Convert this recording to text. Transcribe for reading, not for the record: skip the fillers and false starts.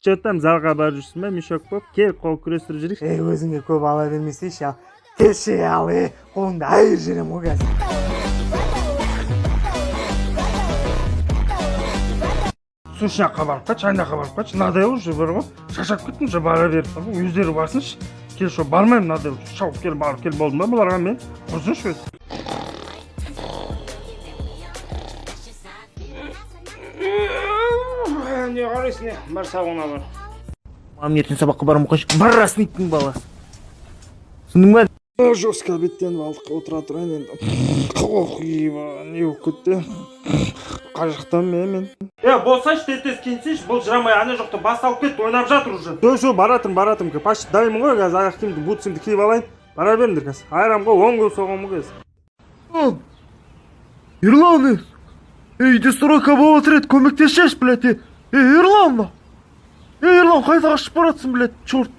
жатам, залга барып жүрсүңбү, мешок болуп, кел кол күрөстүрүп жүрүк. Өзүңө көп ала бермесейши ал. Келши ал, колуңду айыр жерем го қазір. Слушай, барып кач, айнака барып кач, надо уже бар го. Шашап кеттим, уже бара берип бар го. Өздөрү барсынчы. Кел, шо бармайм, надо уже. Шауып кел, барып кел болдум ба буларга мен. Курсунчу өзү. Не карайсың, бар сабагына бар. Мамам ертең сабаққа барам қош. Барасын иттің баласы. Түсіндің ба? Жестко беттен алдық отыра тұрайын енді. Охуйба, не болып кетті. Қажықтан мен. Болсайшы тез киінсейші, бұл жырамай ана жоқты бас алып кетті, ойнап жатыр уже. Жо, баратым. Почти дайымын ғой, қазір аяқ киімді, бутсымды киіп алайын. Бара беріңдер қазір. Айрам ғой, 10 көл соғамын қазір. Ерлан, үйде срока болып отыр еді, көмектесші, блядь. Ерлан, қайда қашып баратсың, блядь, чорт.